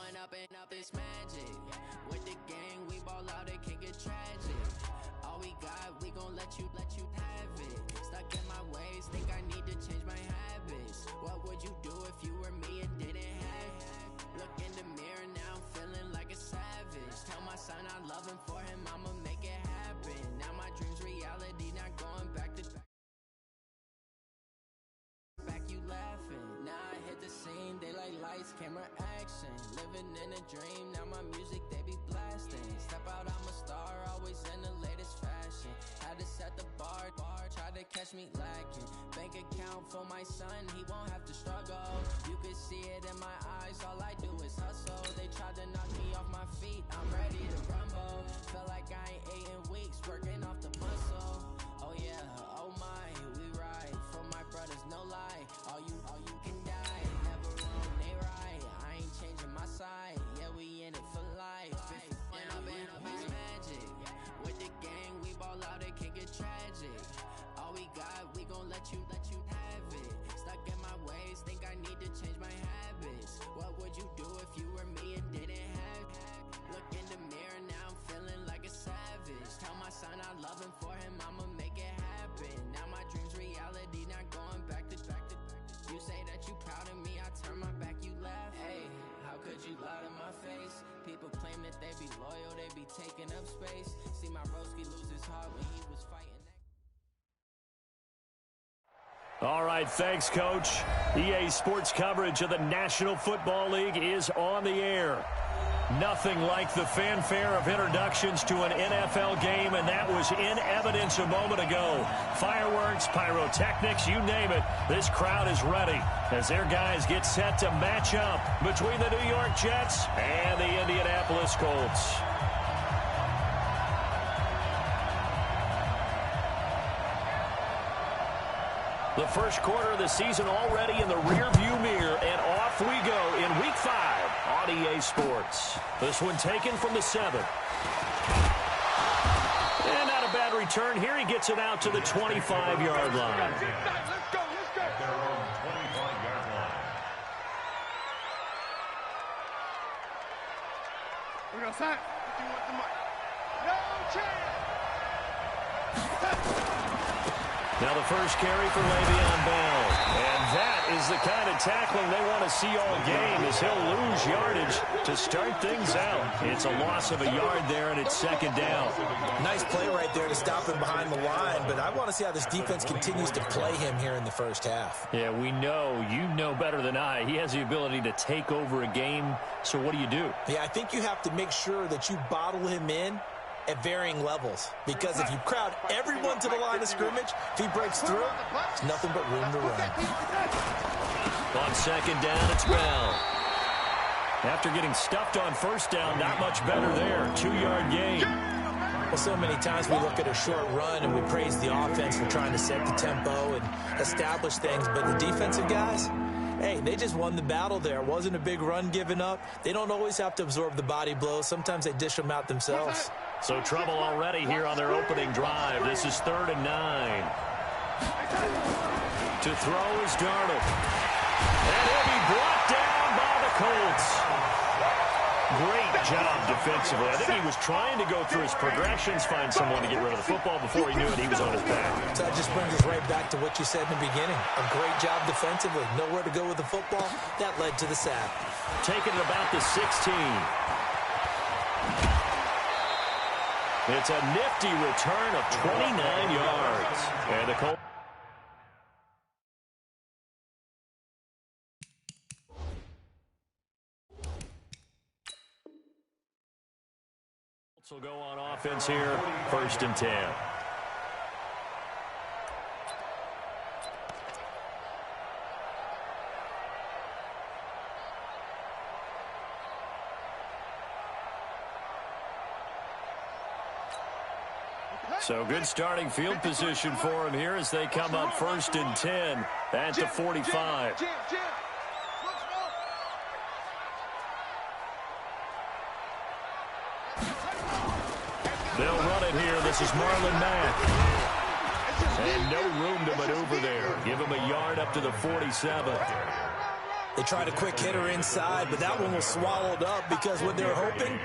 going up and up, it's magic. With the gang, we ball out, it can get tragic. All we got, we gon' let you have it. Stuck in my ways, think I need to change my habits. What would you do if you were me and didn't have it? Look in the mirror, now I'm feeling like a savage. Tell my son I love him, for him I'ma make it happen. Now my dream's reality, not going back to back, you laughing. Now I hit the scene, they like lights, camera, action. Living in a dream, now my music they be blasting. Step out, I'm a star, always in the latest fashion. Had to set the bar, try to catch me lacking. Bank account for my son, he won't have to struggle. You can see it in my eyes, all I do is hustle. They tried to knock me off my feet, I'm ready to rumble. Felt like I ain't ate in weeks, working off the muscle. Oh yeah, oh my, we ride for my brothers, no lie. All you can die, never wrong, they right. I ain't changing my side, yeah, we in it for life. And up it's magic. With the gang, we ball out, it can get tragic. All we got, we gon' let you have it. Stuck in my ways, think I need to change my habits. What would you do if you were me and didn't have it? Look in the mirror, now I'm feeling like a savage. Tell my son I love him, for him I'ma make it happen. Now my dream's reality, not going back to back. You say that you proud of me, I turn my back, you laugh. Hey, how could you lie to my face? People claim that they be loyal, they be taking up space. See my broski lose his heart when he was fighting. All right, thanks, Coach. EA Sports coverage of the National Football League is on the air. Nothing like the fanfare of introductions to an NFL game, and that was in evidence a moment ago. Fireworks, pyrotechnics, you name it. This crowd is ready as their guys get set to match up between the New York Jets and the Indianapolis Colts. The first quarter of the season already in the rearview mirror, and off we go in Week 5 on EA Sports. This one taken from the 7. And not a bad return here. He gets it out to the 25-yard line. Let's go. At their own 25-yard line. We're going to sign. No chance. Now the first carry for Le'Veon Bell. And that is the kind of tackling they want to see all game, as he'll lose yardage to start things out. It's a loss of a yard there, and it's second down. Nice play right there to stop him behind the line, but I want to see how this defense continues to play him here in the first half. Yeah, we know. You know better than I. He has the ability to take over a game, so what do you do? Yeah, I think you have to make sure that you bottle him in at varying levels, because if you crowd everyone to the line of scrimmage, if he breaks through, there's nothing but room to run. On second down, it's Bell. After getting stuffed on first down, not much better there. 2-yard gain. Well, so many times we look at a short run and we praise the offense for trying to set the tempo and establish things, but the defensive guys, hey, they just won the battle there. It wasn't a big run given up. They don't always have to absorb the body blows. Sometimes they dish them out themselves. So trouble already here on their opening drive. This is 3rd and 9. To throw is Darnold. And he'll be brought down by the Colts. Great job defensively. I think he was trying to go through his progressions, find someone to get rid of the football. Before he knew it, he was on his back. So that just brings us right back to what you said in the beginning. A great job defensively. Nowhere to go with the football. That led to the sack. Taking it about the 16. It's a nifty return of 29 yards. And the Colts will go on offense here, 1st and 10. So good starting field position for him here as they come up 1st and 10 at the 45. They'll run it here. This is Marlon Mack. And no room to maneuver there. Give him a yard up to the 47. They tried a quick hitter inside, but that one was swallowed up because what they're hoping,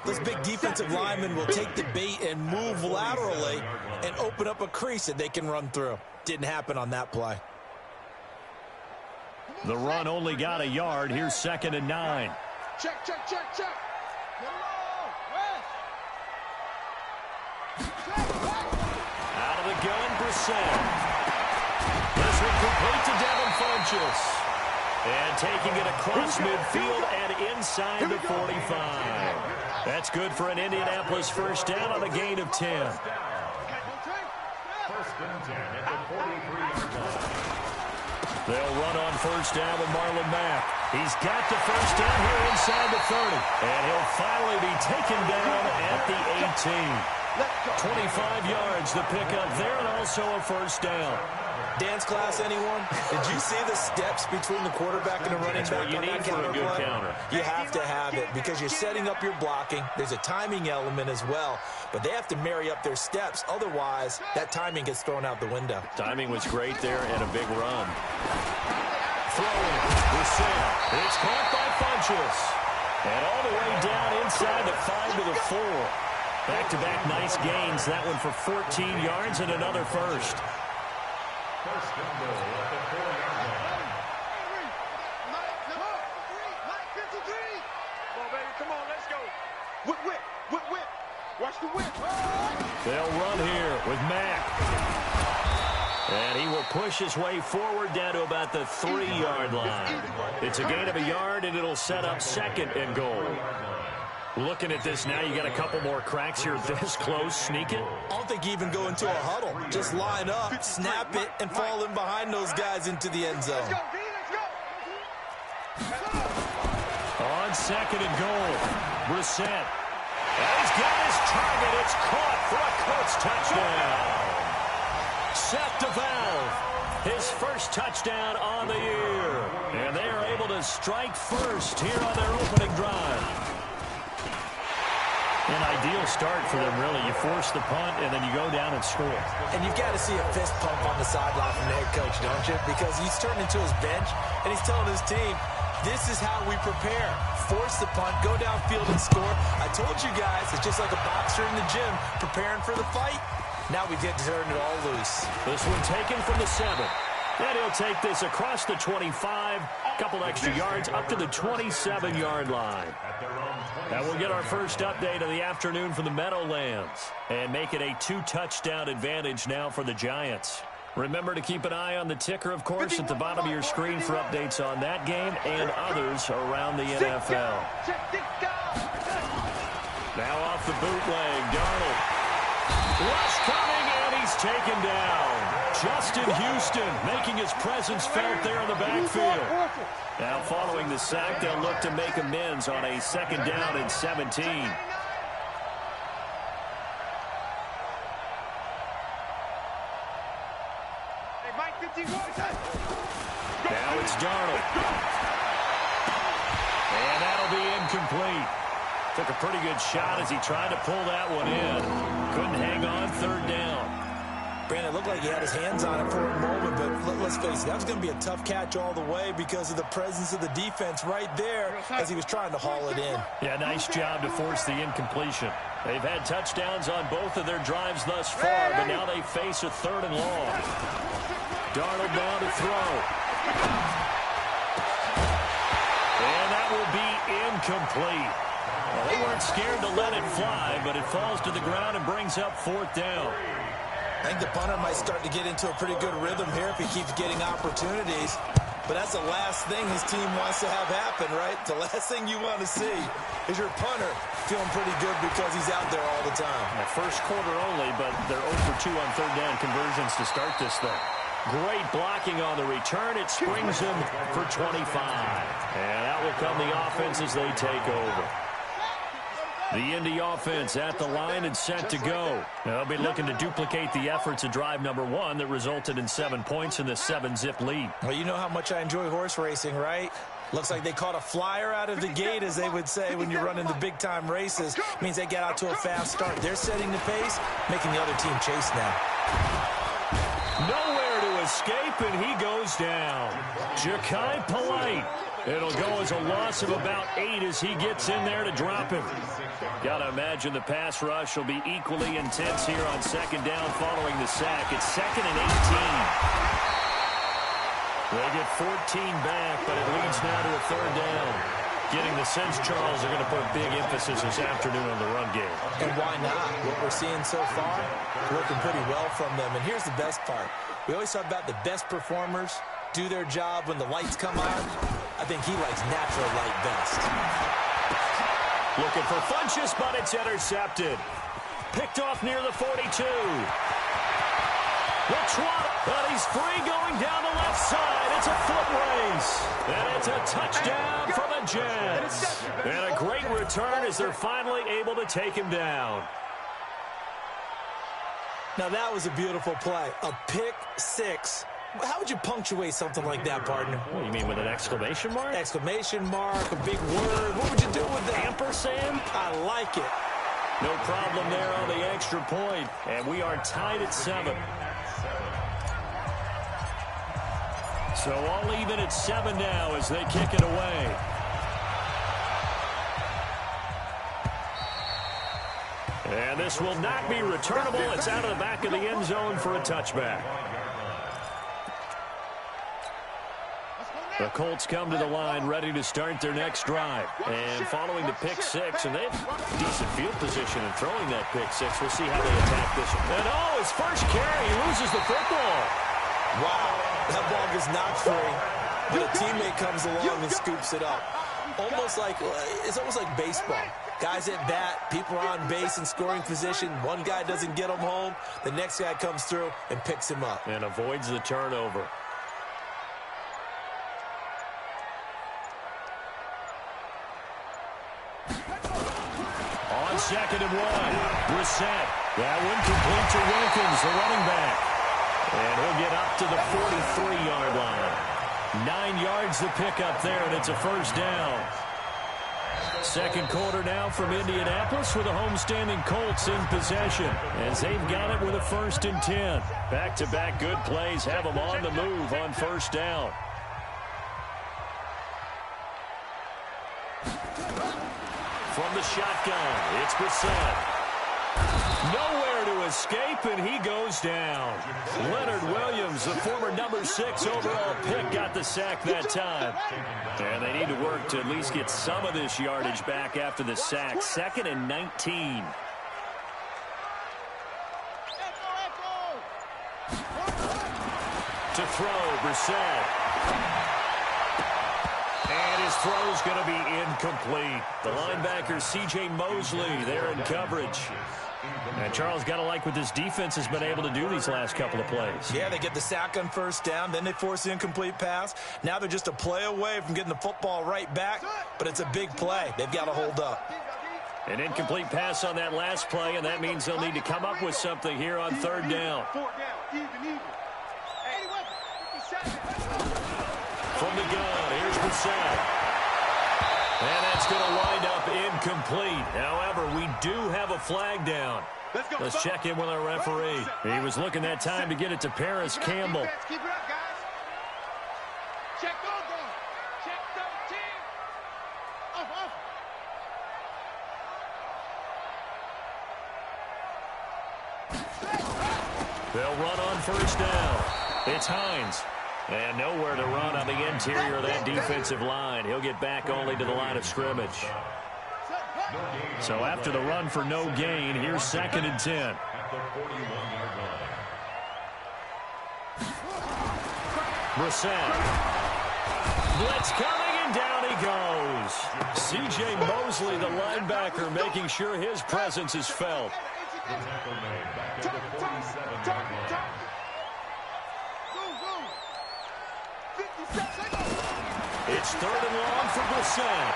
those big defensive linemen will take the bait and move laterally and open up a crease that they can run through. Didn't happen on that play. The run only got a yard. Here's 2nd and 9. Check, check, check, check. Out of the gun, Brissett. This one complete to Devin Funchess. And taking it across midfield and inside the 45. That's good for an Indianapolis first down on a gain of 10. 1st and 10 at the 43-yard line. They'll run on first down with Marlon Mack. He's got the first down here inside the 30. And he'll finally be taken down at the 18. 25 yards the pickup there, and also a first down. Dance class, anyone? Did you see the steps between the quarterback and the running back on that counter play? You have to have it because you're setting up your blocking. There's a timing element as well, but they have to marry up their steps. Otherwise, that timing gets thrown out the window. Timing was great there and a big run. Throwing, Brissett. It's caught by Funchess. And all the way down inside the 5 to the 4. Back-to-back nice gains. That one for 14 yards and another first. 1st and goal at the 4-yard line. Come on, baby, come on, let's go. Whip, whip, whip, whip. Watch the whip. They'll run here with Mack. And he will push his way forward down to about the 3-yard line. It's a gain of a yard, and it'll set up 2nd and goal. Looking at this now, you got a couple more cracks here this close. Sneak it. I don't think you even go into a huddle. Just line up, snap it, and fall in behind those guys into the end zone. Let's go, D, let's go. On 2nd and goal, Brissett. And he's got his target. It's caught for a Colts touchdown. Seth DeValve, his first touchdown on the year. And they are able to strike first here on their opening drive. An ideal start for them, really. You force the punt, and then you go down and score. And you've got to see a fist pump on the sideline from the head coach, don't you? Because he's turning to his bench, and he's telling his team, this is how we prepare. Force the punt, go downfield and score. I told you guys, it's just like a boxer in the gym preparing for the fight. Now we get to turn it all loose. This one taken from the 7. And he'll take this across the 25, couple extra yards up to the 27-yard line. And we'll get our first update of the afternoon from the Meadowlands and make it a 2-touchdown advantage now for the Giants. Remember to keep an eye on the ticker, of course, at the bottom of your screen for updates on that game and others around the NFL. Now off the bootleg, Darnold. Rush coming, and he's taken down. Justin Houston making his presence felt there in the backfield. Now following the sack, they'll look to make amends on a 2nd down and 17. Now it's Darnold. And that'll be incomplete. Took a pretty good shot as he tried to pull that one in. Couldn't hang on 3rd down. Brandon, it looked like he had his hands on it for a moment, but let's face it, that was going to be a tough catch all the way because of the presence of the defense right there as he was trying to haul it in. Yeah, nice job to force the incompletion. They've had touchdowns on both of their drives thus far, but now they face a 3rd and long. Darnold down to throw. And that will be incomplete. Well, they weren't scared to let it fly, but it falls to the ground and brings up 4th down. I think the punter might start to get into a pretty good rhythm here if he keeps getting opportunities. But that's the last thing his team wants to have happen, right? The last thing you want to see is your punter feeling pretty good because he's out there all the time. First quarter only, but they're 0 for 2 on 3rd down conversions to start this thing. Great blocking on the return. It springs him for 25. And out will come the offense as they take over. The Indy offense at the line and set to go. They'll be looking to duplicate the efforts of drive number 1 that resulted in 7 points in the 7-zip lead. Well, you know how much I enjoy horse racing, right? Looks like they caught a flyer out of the gate, as they would say when you're running the big-time races. Means they get out to a fast start. They're setting the pace, making the other team chase now. Nowhere to escape, and he goes down. Ja'Kai Polite It'll go as a loss of about 8 as he gets in there to drop him. Got to imagine the pass rush will be equally intense here on second down following the sack. It's 2nd and 18. They get 14 back, but it leads now to a 3rd down. Getting the sense, Charles, are going to put a big emphasis this afternoon on the run game. And why not? What we're seeing so far, working pretty well from them. And here's the best part. We always talk about the best performers do their job when the lights come on. I think he likes natural light best. Looking for Funchess, but it's intercepted. Picked off near the 42. But he's free going down the left side. It's a foot race. And it's a touchdown for the Jets. And a great return as they're finally able to take him down. Now that was a beautiful play. A pick six. How would you punctuate something like that, partner? What, you mean with an exclamation mark? Exclamation mark, a big word. What would you do with that? Ampersand? I like it. No problem there on the extra point. And we are tied at 7. So all even at 7 now as they kick it away. And this will not be returnable. It's out of the back of the end zone for a touchback. The Colts come to the line ready to start their next drive. And following the pick six, and they have decent field position in throwing that pick six. We'll see how they attack this one. And his first carry, he loses the football. Wow, that ball gets knocked free, but a teammate comes along and scoops it up. It's almost like baseball. Guys at bat, people are on base in scoring position. One guy doesn't get him home. The next guy comes through and picks him up. And avoids the turnover. On 2nd and 1, Brissett. That one complete to Wilkins, the running back. And he'll get up to the 43-yard line. 9 yards to pick up there, and it's a first down. Second quarter now from Indianapolis with the homestanding Colts in possession as they've got it with a 1st and 10. Back-to-back good plays have them on the move on first down. From the shotgun, it's Brissett. Nowhere to escape, and he goes down. Leonard Williams, the former number 6 overall pick, got the sack that time. And they need to work to at least get some of this yardage back after the sack. 2nd and 19. To throw, Brissett. And his throw's going to be incomplete. The linebacker, C.J. Mosley, there in coverage. And Charles, got to like what this defense has been able to do these last couple of plays. Yeah, they get the sack on first down, then they force the incomplete pass. Now they're just a play away from getting the football right back, but it's a big play. They've got to hold up. An incomplete pass on that last play, and that means they'll need to come up with something here on 3rd down. From the gun, here's Brissett. And that's going to wind up incomplete. However, we do have a flag down. Let's check in with our referee. He was looking that time to get it to Paris Campbell. Keep it up, guys. Check those guys. Check 13. They'll run on first down. It's Hines. And nowhere to run on the interior of that defensive line. He'll get back only to the line of scrimmage. So after the run for no gain, here's 2nd and 10. Brissett. Blitz coming, and down he goes. C.J. Mosley, the linebacker, making sure his presence is felt. It's 3rd and long for Brissett.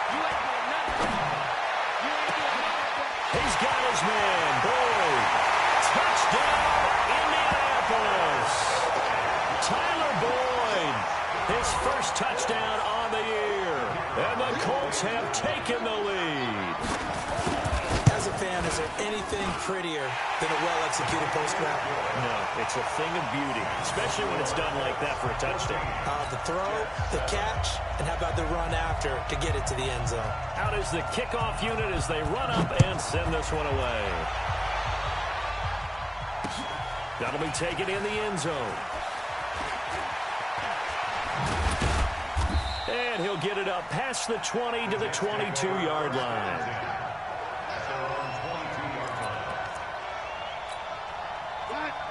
He's got his man. Boyd. Touchdown, Indianapolis. Tyler Boyd. His first touchdown on the year. And the Colts have taken the lead. As a fan, is there anything prettier than a well-executed post route? No, it's a thing of beauty, especially when it's done like that for a touchdown. The throw, the catch, and how about the run after to get it to the end zone? Out is the kickoff unit as they run up and send this one away. That'll be taken in the end zone. And he'll get it up past the 20 to the 22-yard line.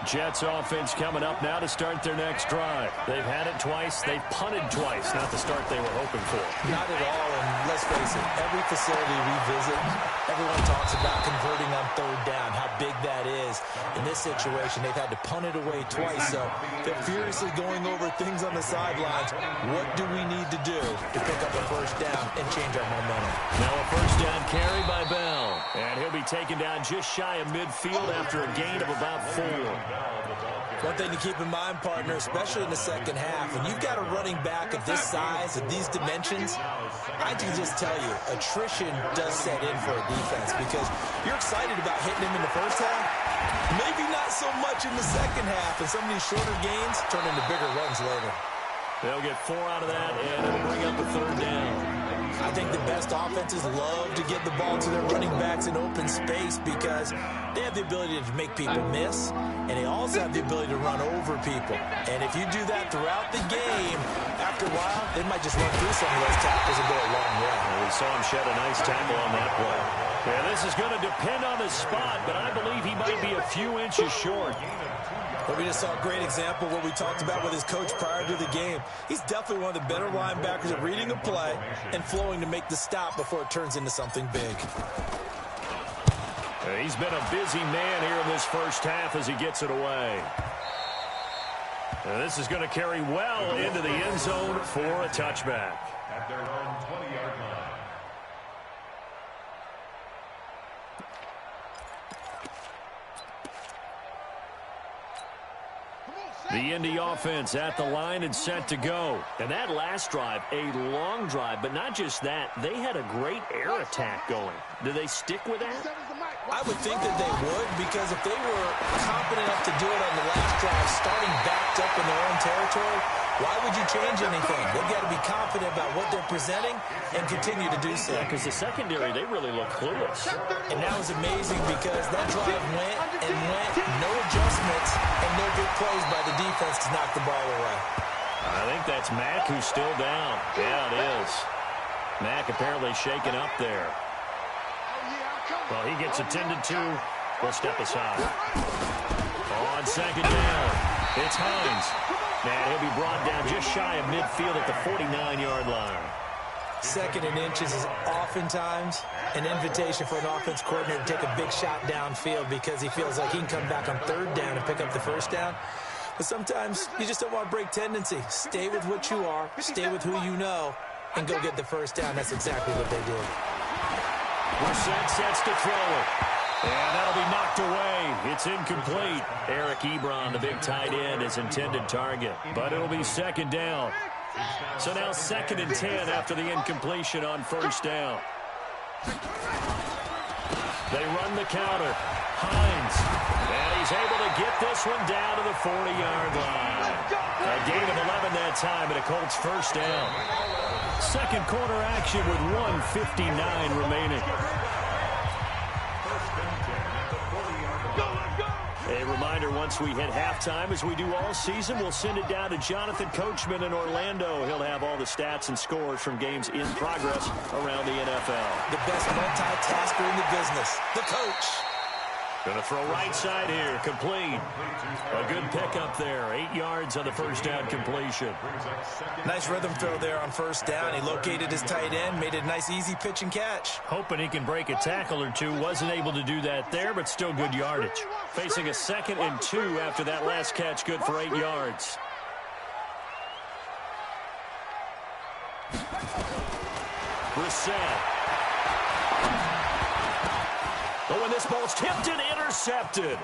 Jets offense coming up now to start their next drive. They've had it twice. They've punted twice. Not the start they were hoping for. Not at all, and let's face it, every facility we visit, everyone talks about converting on third down, how big that is. In this situation, they've had to punt it away twice, so they're furiously going over things on the sidelines. What do we need to do to pick up a first down and change our momentum? Now a first down carry by Bell, and he'll be taken down just shy of midfield after a gain of about 4. One thing to keep in mind, partner, especially in the second half, when you've got a running back of this size, of these dimensions, I can just tell you, attrition does set in for a defense because you're excited about hitting him in the first half, maybe not so much in the second half, and some of these shorter gains turn into bigger runs later. They'll get 4 out of that, and it'll bring up a third down. I think the best offenses love to get the ball to their running backs in open space because they have the ability to make people miss, and they also have the ability to run over people. And if you do that throughout the game, after a while, they might just run through some of those tackles and go a long way. Well, we saw him shed a nice tackle on that play. Yeah, this is going to depend on his spot, but I believe he might be a few inches short. But we just saw a great example of what we talked about with his coach prior to the game. He's definitely one of the better linebackers at reading a play and flowing to make the stop before it turns into something big. He's been a busy man here in this first half as he gets it away. This is going to carry well into the end zone for a touchback. At their own 20-yard line. The Indy offense at the line and set to go. And that last drive, a long drive, but not just that. They had a great air attack going. Do they stick with that? I would think that they would, because if they were competent enough to do it on the last drive, starting backed up in their own territory, why would you change anything? They've got to be confident about what they're presenting and continue to do so. Yeah, because the secondary, they really look clueless. And that was amazing because that drive went and went, no adjustments, and no big plays by the defense to knock the ball away. I think that's Mack who's still down. Yeah, it is. Mack apparently shaken up there. Well, he gets attended to. We'll step aside. On second down, it's Hines. And he'll be brought down just shy of midfield at the 49-yard line. Second and inches is oftentimes an invitation for an offense coordinator to take a big shot downfield because he feels like he can come back on third down and pick up the first down. But sometimes you just don't want to break tendency. Stay with what you are, stay with who you know, and go get the first down. That's exactly what they did. Brissett sets to throw it. And that'll be knocked away. It's incomplete. Eric Ebron, the big tight end, is intended target. But it'll be second down. So now 2nd and 10 after the incompletion on first down. They run the counter. Hines. And he's able to get this one down to the 40-yard line. A gain of 11 that time, and a Colts first down. Second quarter action with 1:59 remaining. A reminder, once we hit halftime, as we do all season, we'll send it down to Jonathan Coachman in Orlando. He'll have all the stats and scores from games in progress around the NFL. The best multitasker in the business, the coach. Going to throw right side here, complete. A good pickup there, 8 yards on the first down completion. Nice rhythm throw there on first down. He located his tight end, made it a nice easy pitch and catch. Hoping he can break a tackle or two. Wasn't able to do that there, but still good yardage. Facing a 2nd and 2 after that last catch, good for 8 yards. Brissett. Oh, and this ball's tipped and intercepted.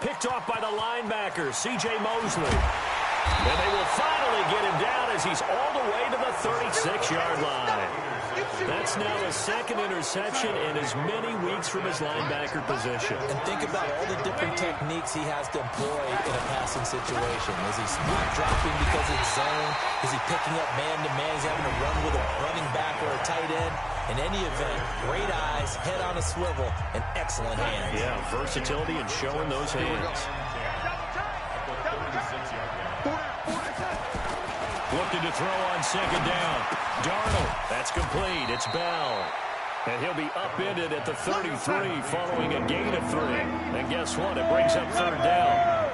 Picked off by the linebacker, C.J. Mosley. And they will finally get him down as he's all the way to the 36-yard line. That's now his second interception in as many weeks from his linebacker position. And think about all the different techniques he has to employ in a passing situation. Is he spot dropping because it's zone? Is he picking up man-to-man? He's having to run with a running back or a tight end. In any event, great eyes, head on a swivel, and excellent hands. Yeah, versatility and showing those hands. Looking to throw on second down. Darnold, that's complete. It's Bell. And he'll be upended at the 33 following a gain of 3. And guess what? It brings up third down.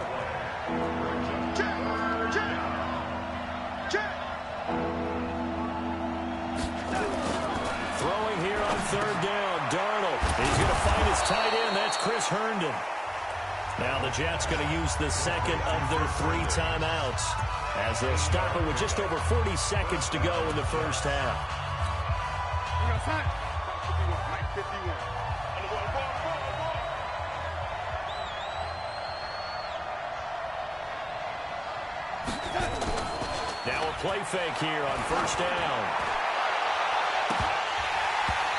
Throwing here on third down. Darnold. He's going to find his tight end. That's Chris Herndon. Now the Jets going to use the second of their 3 timeouts, as they'll stop it with just over 40 seconds to go in the first half. Now a play fake here on first down.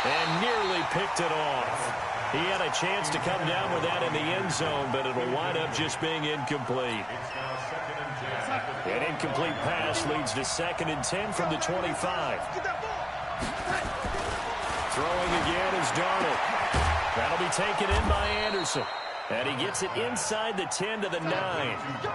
And nearly picked it off. He had a chance to come down with that in the end zone, but it'll wind up just being incomplete. An incomplete pass leads to 2nd and 10 from the 25. Throwing again is Darnold. That'll be taken in by Anderson. And he gets it inside the 10 to the 9.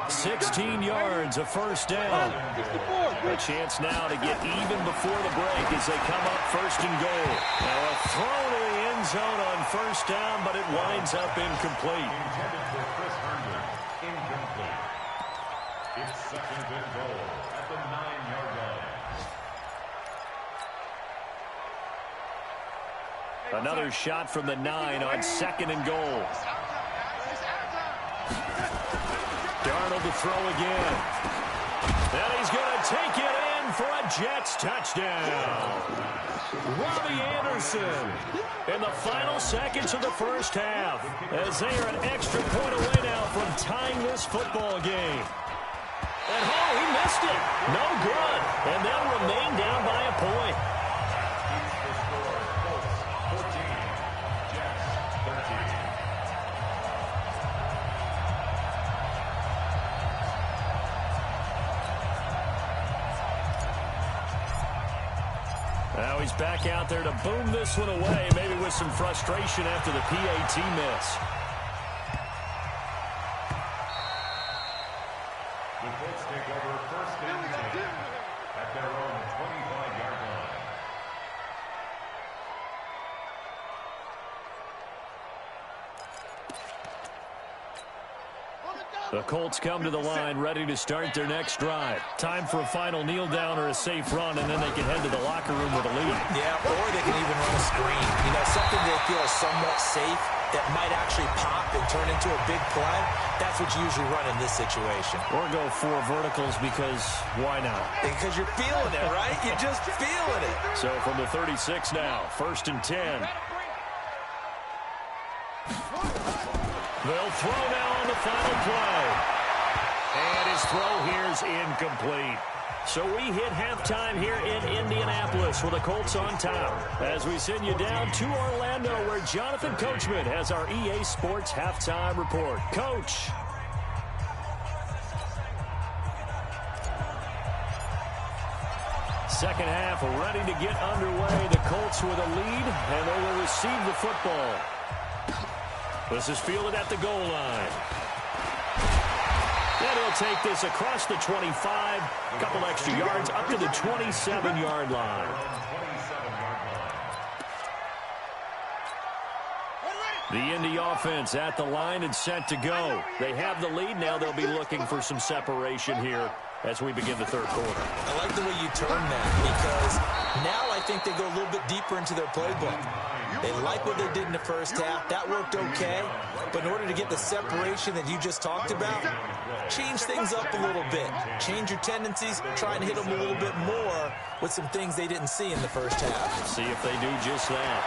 16 yards, a first down. A chance now to get even before the break as they come up 1st and goal. Now a throw to the end zone on first down, but it winds up incomplete. Intended for Chris Herndon. Incomplete. It's 2nd and goal at the 9-yard line. Another shot from the 9 on 2nd and goal. Darnold to throw again. And he's going to take it in for a Jets touchdown. Robbie Anderson in the final seconds of the first half, as they are an extra point away now from tying this football game. And he missed it. No good. And they'll remain down by a point. Now he's back out there to boom this one away, maybe with some frustration after the PAT miss. The Colts take over 1st and 10 at their own 25-yard line. The Colts come to the line ready to start their next drive. Time for a final kneel down or a safe run, and then they can head to the locker room with a lead. Yeah, or they can even run a screen. You know, something they feel is somewhat safe that might actually pop and turn into a big play. That's what you usually run in this situation. Or go 4 verticals, because why not? Because you're feeling it, right? You're just feeling it. So from the 36 now, 1st and 10. They'll throw now on the final play. And his throw here is incomplete. So we hit halftime here in Indianapolis with the Colts on top, as we send you down to Orlando, where Jonathan Coachman has our EA Sports halftime report. Coach. Second half ready to get underway. The Colts with a lead, and they will receive the football. This is fielded at the goal line. And he'll take this across the 25, a couple extra yards, up to the 27-yard line. The Indy offense at the line and set to go. They have the lead. Now they'll be looking for some separation here as we begin the third quarter. I like the way you turn that, because now I think they go a little bit deeper into their playbook. They like what they did in the first half. That worked okay. But in order to get the separation that you just talked about, change things up a little bit. Change your tendencies. Try and hit them a little bit more with some things they didn't see in the first half. See if they do just that.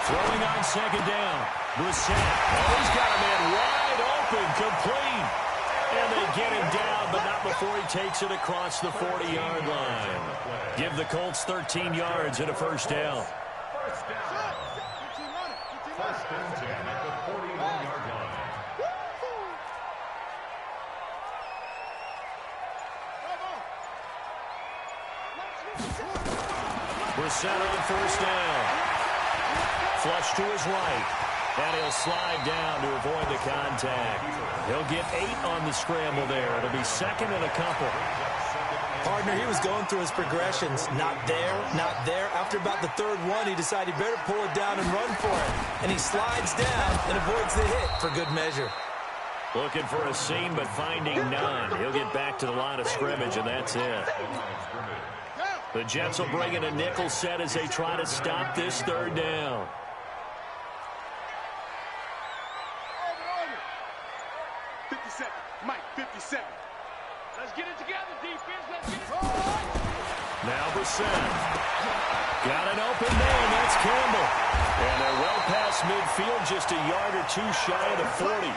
Throwing on second down. Brissett. Oh, he's got a man wide open, complete. And they to get him down, but not before he takes it across the 40-yard line. Give the Colts 13 yards and a first down. First down. First and 10 at the 41-yard line. Brissett on first down. Flush to his right. And he'll slide down to avoid the contact. He'll get 8 on the scramble there. It'll be second and a couple. Partner, he was going through his progressions. Not there, not there. After about the third one, he decided he better pull it down and run for it. And he slides down and avoids the hit for good measure. Looking for a seam, but finding none. He'll get back to the line of scrimmage, and that's it. The Jets will bring in a nickel set as they try to stop this third down. 57. Mike, 57. Let's get it together, defense. Let's get it together. Now Brissett. Got an open man. That's Campbell. And they're well past midfield, just a yard or two shy of the 40.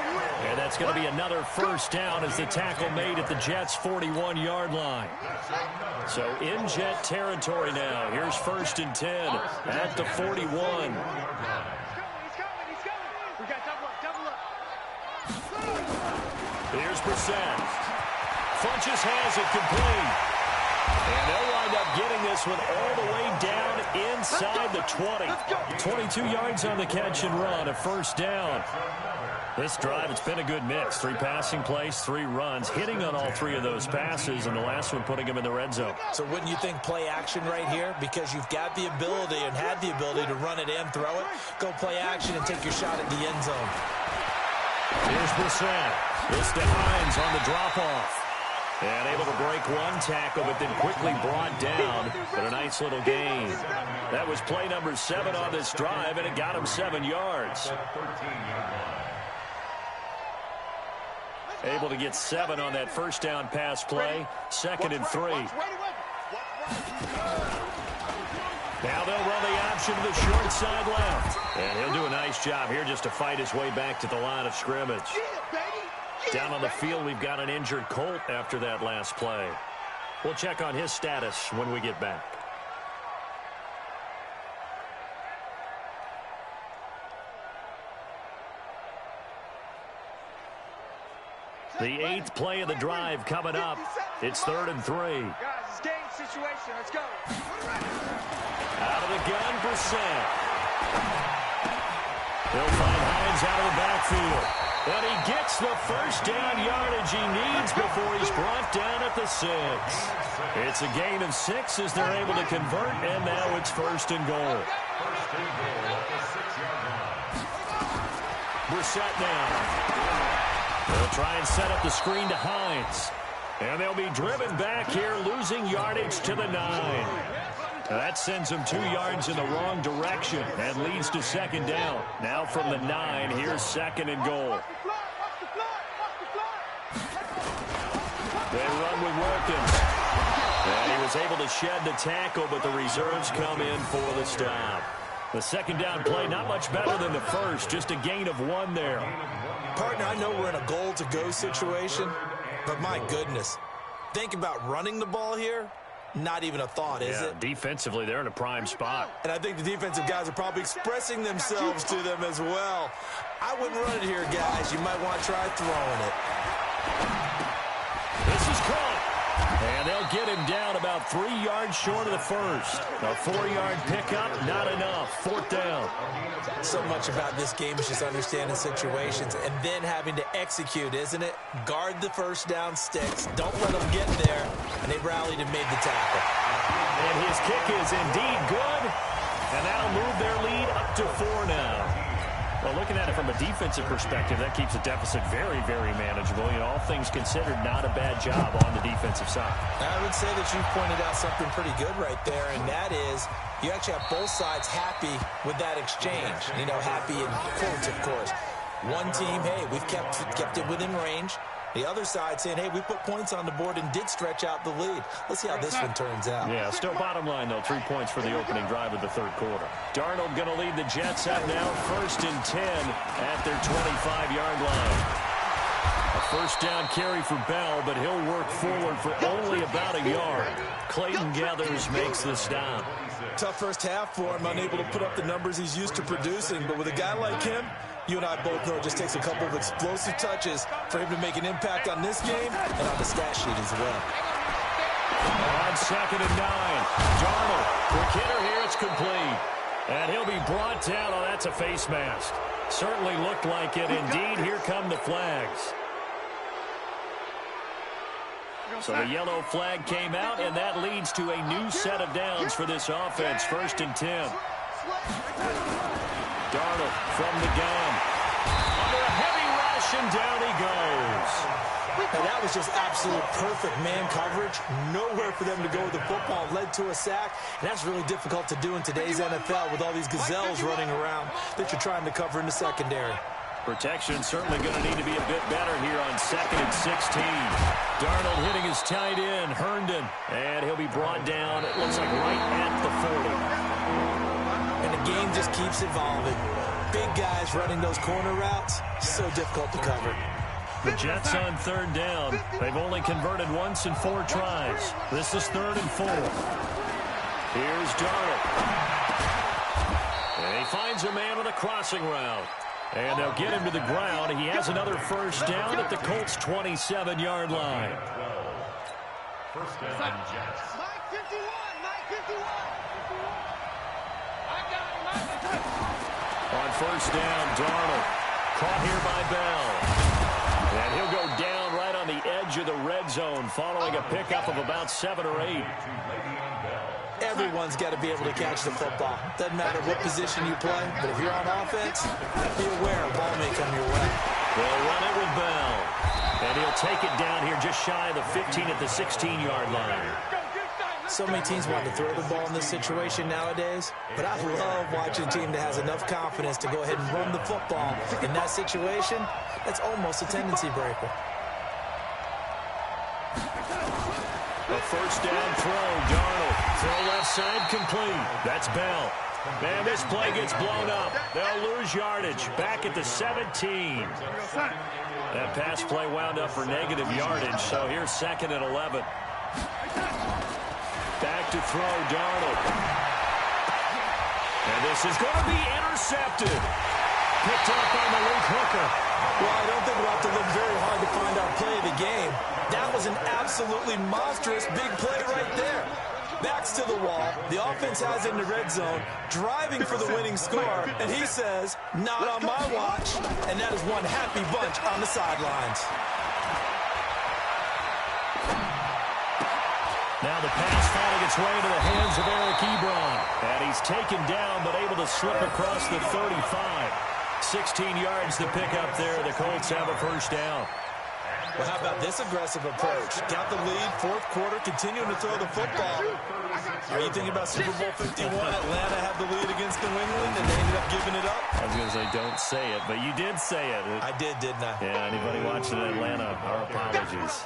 And that's going to be another first down as the tackle made at the Jets' 41-yard line. So in Jet territory now. Here's first and 10 at the 41. He's coming. We got double up. Here's Brissett. Funches has it complete. And they'll wind up getting this one all the way down inside the 20. 22 yards on the catch and run, a first down. This drive, it's been a good mix. 3 passing plays, 3 runs, hitting on all 3 of those passes, and the last one putting him in the red zone. So wouldn't you think play action right here? Because you've got the ability and had the ability to run it and throw it. Go play action and take your shot at the end zone. Here's Brissett. This to Hines on the drop-off. And able to break one tackle, but then quickly brought down. But a nice little gain. That was play number 7 on this drive, and it got him 7 yards. Able to get 7 on that first down pass play. Second and 3. Now they'll run the option to the short side left. And he'll do a nice job here just to fight his way back to the line of scrimmage. Down on the field, we've got an injured Colt after that last play. We'll check on his status when we get back. The 8th play of the drive coming up. It's 3rd and 3. Guys, it's game situation. Let's go. Out of the gun, Brissett. He'll find Hines out of the backfield. And he gets the first down yardage he needs before he's brought down at the 6. It's a gain of 6 as they're able to convert, and now it's 1st and goal. First and goal at the 6-yard line. Brissett now. They'll try and set up the screen to Hines. And they'll be driven back here, losing yardage to the 9. That sends them 2 yards in the wrong direction and leads to 2nd down. Now from the 9, here's 2nd and goal. They run with Wilkins. And he was able to shed the tackle, but the reserves come in for the stop. The 2nd down play, not much better than the first, just a gain of 1 there. Partner, I know we're in a goal-to-go situation, but my goodness, think about running the ball here. Not even a thought, is it? Defensively, they're in a prime spot. And I think the defensive guys are probably expressing themselves to them as well. I wouldn't run it here, guys. You might want to try throwing it. This is caught. And they'll get him down about 3 yards short of the first. A 4-yard pickup, not enough. 4th down. So much about this game is just understanding situations and then having to execute, isn't it? Guard the first down sticks. Don't let them get there. And they rallied and made the tackle. And his kick is indeed good. And that'll move their lead up to 4 now. Well, looking at it from a defensive perspective, that keeps the deficit very, very manageable. You know, all things considered, not a bad job on the defensive side. I would say that you've pointed out something pretty good right there, and that is you actually have both sides happy with that exchange. You know, happy in quotes, of course. One team, hey, we've kept it within range. The other side saying, hey, we put points on the board and did stretch out the lead. Let's see how this one turns out. Yeah, still bottom line, though. 3 points for the opening drive of the 3rd quarter. Darnold going to lead the Jets out now, 1st and 10 at their 25-yard line. A First down carry for Bell, but he'll work forward for only about a yard. Clayton Gathers makes the stop. Tough first half for him, unable to put up the numbers he's used to producing. But with a guy like him, you and I both know it just takes a couple of explosive touches for him to make an impact on this game and on the stat sheet as well. On 2nd and 9, Darnold, quick hitter here, it's complete. And he'll be brought down. Oh, that's a face mask. Certainly looked like it. Indeed, here come the flags. So the yellow flag came out, and that leads to a new set of downs for this offense. 1st and 10. Darnold from the gun. Under a heavy rush, and down he goes. And that was just absolute perfect man coverage. Nowhere for them to go with the football. Led to a sack. And that's really difficult to do in today's NFL with all these gazelles running around that you're trying to cover in the secondary. Protection certainly going to need to be a bit better here on 2nd and 16. Darnold hitting his tight end, Herndon. And he'll be brought down, it looks like right at the 40. And the game just keeps evolving. Big guys running those corner routes, so difficult to cover. The Jets on 3rd down. They've only converted once in 4 tries. This is 3rd and 4. Here's Darnold. And he finds a man with a crossing route. And they'll get him to the ground. He has another first down at the Colts' 27-yard line. First down, Jets. Mike 51, Mike 51. I got him, On 1st down, Darnold. Caught here by Bell. And he'll go down right on the edge of the red zone following a pickup of about 7 or 8. Everyone's got to be able to catch the football. Doesn't matter what position you play, but if you're on offense, be aware a ball may come your way. They'll run it with Bell. And he'll take it down here just shy of the 15 at the 16-yard line. So many teams want to throw the ball in this situation nowadays, but I love watching a team that has enough confidence to go ahead and run the football. In that situation, that's almost a tendency breaker. A first down throw, Darnold. Throw left side complete. That's Bell. Man, this play gets blown up. They'll lose yardage. Back at the 17. That pass play wound up for negative yardage, so here's 2nd and 11. Back to throw, Darnold. And this is going to be intercepted. Picked up by Malik Hooker. Well, I don't think we'll have to look very hard to find our play of the game. That was an absolutely monstrous big play right there. Backs to the wall. The offense has it in the red zone, driving for the winning score. And he says, not on my watch. And that is one happy bunch on the sidelines. Now the pass finding its way to the hands of Eric Ebron. And he's taken down but able to slip across the 35. 16 yards to pick up there. The Colts have a first down. Well, how about this aggressive approach? Got the lead, 4th quarter, continuing to throw the football. Are you thinking about Super Bowl 51? Atlanta had the lead against New England, and they ended up giving it up? I was going to say, don't say it, but you did say it. I did, didn't I? Yeah, anybody watching Atlanta, our apologies.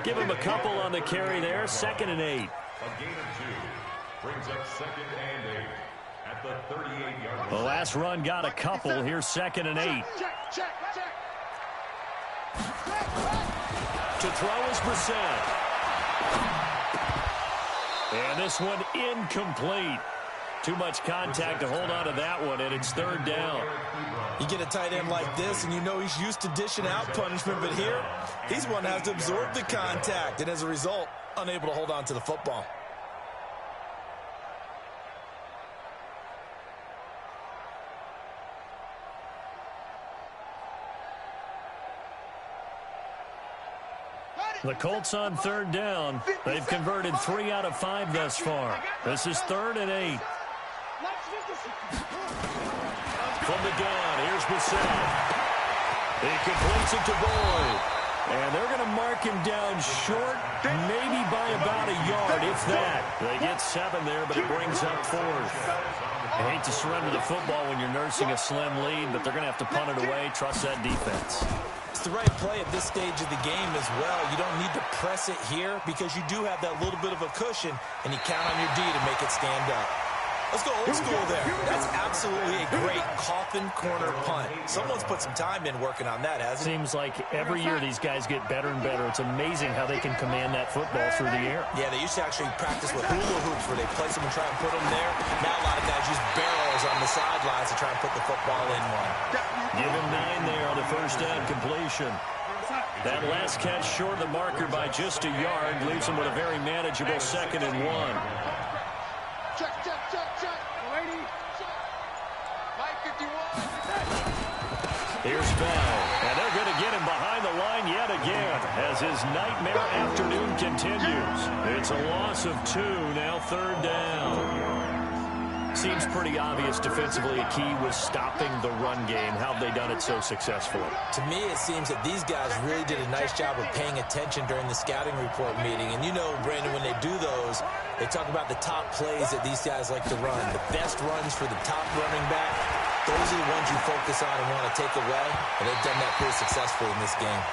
Give him a couple on the carry there. 2nd and 8. A gain of 2 brings up 2nd and 8 at the 38-yard line. The last run got a couple. Here's 2nd and 8. Check. To throw is Brissett. And this one incomplete. Too much contact to hold on to that one, and it's 3rd down. You get a tight end like this, and you know he's used to dishing out punishment, but here, he's one that has to absorb the contact, and as a result, unable to hold on to the football. The Colts on 3rd down. They've converted 3 out of 5 thus far. This is 3rd and 8. From the gun, here's Brissett. He completes it to Boyd. And they're going to mark him down short, maybe by about a yard, if that. They get 7 there, but it brings up 4th. I hate to surrender the football when you're nursing a slim lead, but they're going to have to punt it away. Trust that defense. It's the right play at this stage of the game as well. You don't need to press it here because you do have that little bit of a cushion, and you count on your D to make it stand up. Let's go old school there. That's absolutely a great coffin corner punt. Someone's put some time in working on that, hasn't it? Seems like every year these guys get better and better. It's amazing how they can command that football through the air. Yeah, they used to actually practice with hula hoops where they place them and try and put them there. Now a lot of guys use barrels on the sidelines to try and put the football in one. Give him 9 there on the first down completion. That last catch short of the marker by just a yard leaves him with a very manageable 2nd and 1. Check. Lady. Mike 51. Here's Bell, and they're going to get him behind the line yet again as his nightmare afternoon continues. It's a loss of 2, now 3rd down. Seems pretty obvious defensively a key was stopping the run game. How have they done it so successfully? To me, it seems that these guys really did a nice job of paying attention during the scouting report meeting. And you know, Brandon, when they do those, they talk about the top plays that these guys like to run. The best runs for the top running back, those are the ones you focus on and want to take away. And they've done that pretty successfully in this game.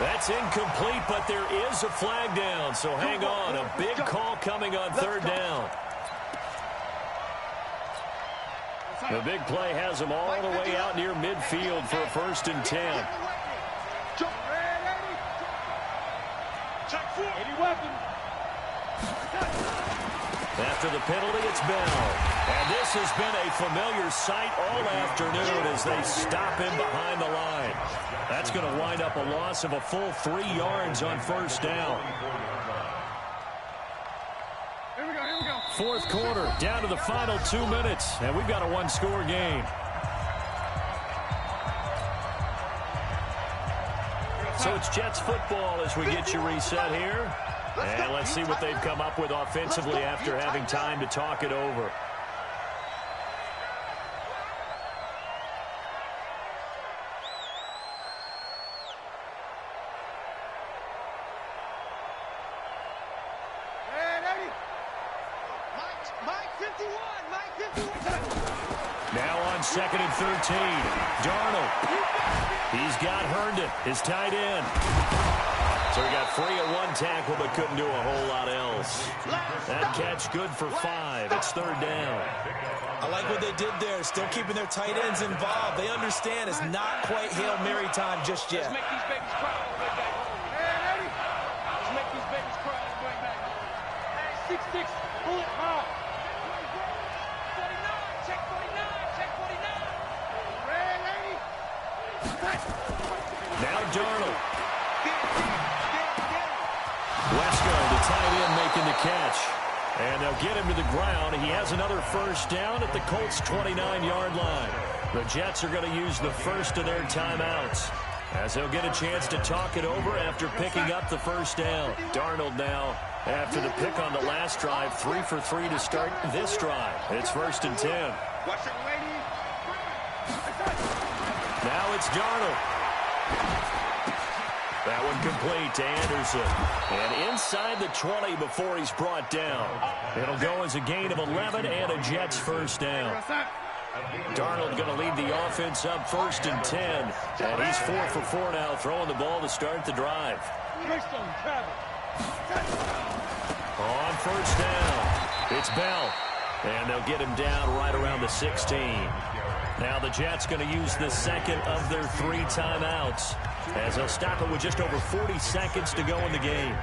That's incomplete, but there is a flag down. So hang on, a big call coming on 3rd down. The big play has them all the way out near midfield for a 1st and 10. After the penalty, it's Bell. And this has been a familiar sight all afternoon as they stop him behind the line. That's going to wind up a loss of a full 3 yards on 1st down. 4th quarter, down to the final 2 minutes, and we've got a 1-score game. So it's Jets football as we get you reset here. And let's see what they've come up with offensively after having time to talk it over. Now on 2nd and 13, Darnold. He's got Herndon, his tight end. So he got free of 1 tackle but couldn't do a whole lot else. That catch good for 5. It's 3rd down. I like what they did there, still keeping their tight ends involved. They understand it's not quite Hail Mary time just yet. Let's make these babies cry. Let's make these babies cry. Hey, 6'6", pull it hard. 49, check 49, check 49. Now Darnold. Wesco, the tight end, making the catch. And they'll get him to the ground. He has another 1st down at the Colts' 29-yard line. The Jets are going to use the first of their timeouts as they'll get a chance to talk it over after picking up the 1st down. Darnold now, after the pick on the last drive, 3 for 3 to start this drive. It's 1st and 10. Now it's Darnold. That one complete to Anderson. And inside the 20 before he's brought down. It'll go as a gain of 11 and a Jets 1st down. Darnold going to lead the offense up 1st and 10. And he's 4 for 4 now, throwing the ball to start the drive. On 1st down, it's Bell. And they'll get him down right around the 16. Now the Jets going to use the 2nd of their 3 timeouts, as they'll stop it with just over 40 seconds to go in the game.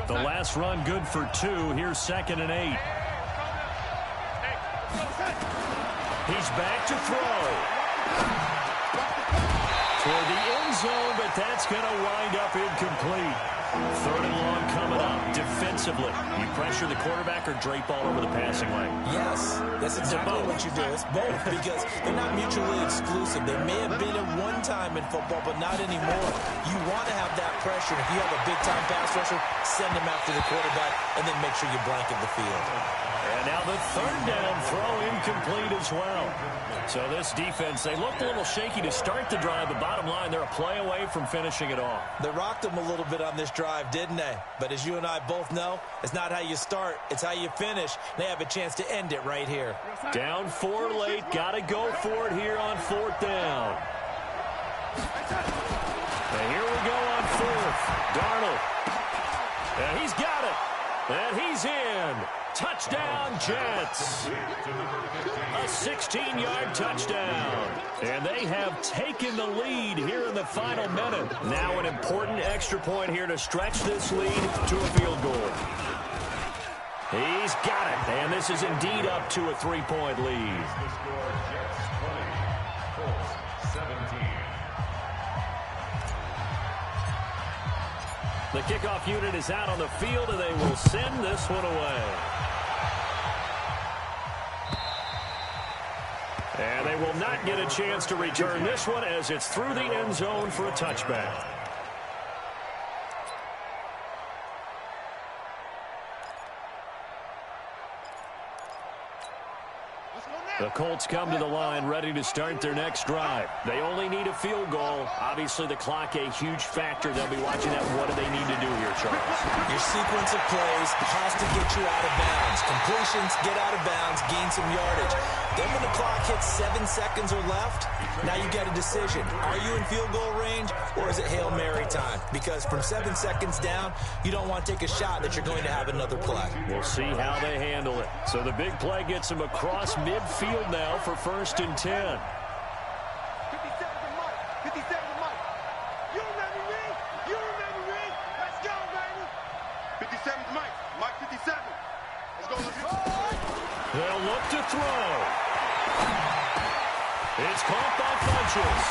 The last run good for 2. Here's 2nd and 8. He's back to throw. Toward the end zone, but that's going to wind up incomplete. 3rd and long coming up. Defensively, you pressure the quarterback or drape all over the passing lane? Yes, that's exactly what you do. It's both, because they're not mutually exclusive. They may have been at one time in football, but not anymore. You want to have that pressure. If you have a big-time pass rusher, send him after the quarterback, and then make sure you blanket the field. And now the 3rd down throw incomplete as well. So this defense, they looked a little shaky to start the drive, but bottom line, they're a play away from finishing it off. They rocked them a little bit on this drive, didn't they? But as you and I both know, it's not how you start, it's how you finish. They have a chance to end it right here. Down 4 late, got to go for it here on 4th down. And here we go on 4th. Darnold. And he's got it. And he's in. Touchdown, Jets. A 16-yard touchdown. And they have taken the lead here in the final minute. Now an important extra point here to stretch this lead to a field goal. He's got it. And this is indeed up to a 3-point lead. The score, Jets 20, Colts 17. The kickoff unit is out on the field, and they will send this one away. And they will not get a chance to return this one as it's through the end zone for a touchback. The Colts come to the line ready to start their next drive. They only need a field goal. Obviously, the clock a huge factor. They'll be watching that. What do they need to do here, Charles? Your sequence of plays has to get you out of bounds. Completions, get out of bounds, gain some yardage. Then when the clock hits 7 seconds or left, now you get a decision. Are you in field goal range, or is it Hail Mary time? Because from 7 seconds down, you don't want to take a shot that you're going to have another play. We'll see how they handle it. So the big play gets them across midfield now for 1st and 10. 57 to Mike. 57 to Mike. You remember me? You remember me? Let's go, baby. 57 to Mike. Mike 57. Let's go. Let's go. They'll look to throw. It's caught by Funchess.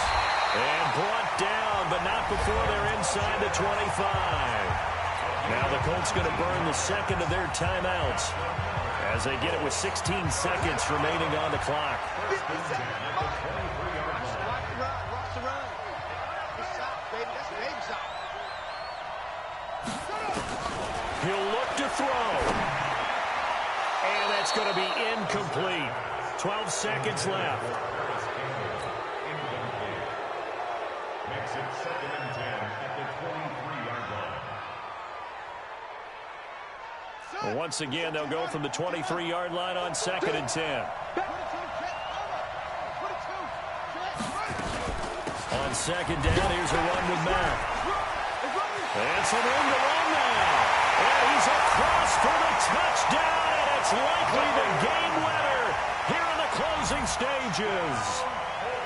And brought down, but not before they're inside the 25. Now the Colts going to burn the second of their timeouts as they get it with 16 seconds remaining on the clock. Watch the run. It's shot, baby. That's a baby shot. He'll look to throw. And that's going to be incomplete. 12 seconds left. Makes it 2nd and 10 at the 23-yard line. Well, once again, they'll go from the 23-yard line on 2nd and 10. On 2nd down, here's a run with Matt. And some room to run now. And he's across for the touchdown, and it's likely the game winner here in the closing stages.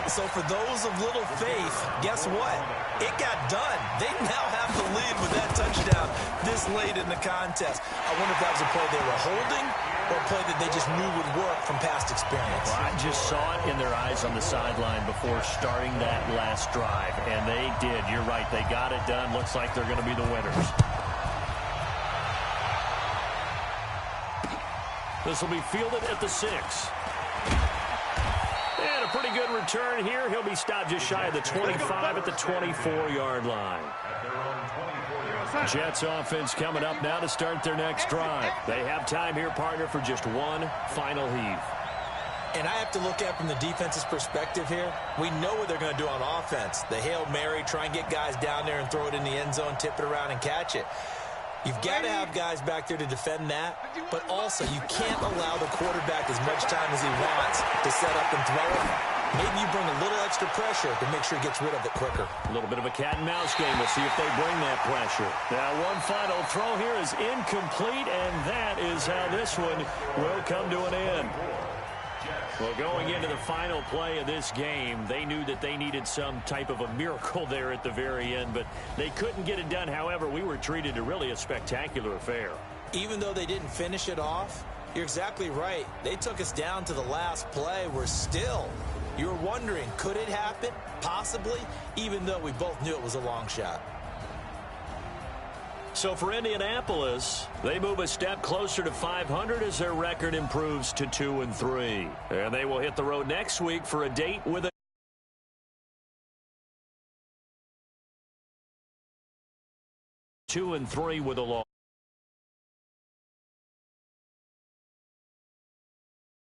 So for those of little faith, guess what? It got done. They now have the lead with that touchdown this late in the contest. I wonder if that was a play they were holding or a play that they just knew would work from past experience. Well, I just saw it in their eyes on the sideline before starting that last drive, and they did. You're right. They got it done. Looks like they're going to be the winners. This will be fielded at the 6. And a pretty good return here. He'll be stopped just shy of the 25 at the 24-yard line. Jets offense coming up now to start their next drive. They have time here, partner, for just one final heave. And I have to look at from the defense's perspective here. We know what they're going to do on offense. The Hail Mary, try and get guys down there and throw it in the end zone, tip it around and catch it. You've got to have guys back there to defend that, but also you can't allow the quarterback as much time as he wants to set up and throw it. Maybe you bring a little extra pressure to make sure he gets rid of it quicker. A little bit of a cat and mouse game. We'll see if they bring that pressure. Now one final throw here is incomplete, and that is how this one will come to an end. Well, going into the final play of this game, they knew that they needed some type of a miracle there at the very end, but they couldn't get it done. However, we were treated to really a spectacular affair. Even though they didn't finish it off, you're exactly right. They took us down to the last play. We're still, you were wondering, could it happen? Possibly, even though we both knew it was a long shot. So for Indianapolis, they move a step closer to 500 as their record improves to 2-3. And they will hit the road next week for a date with a 2-3 with a loss.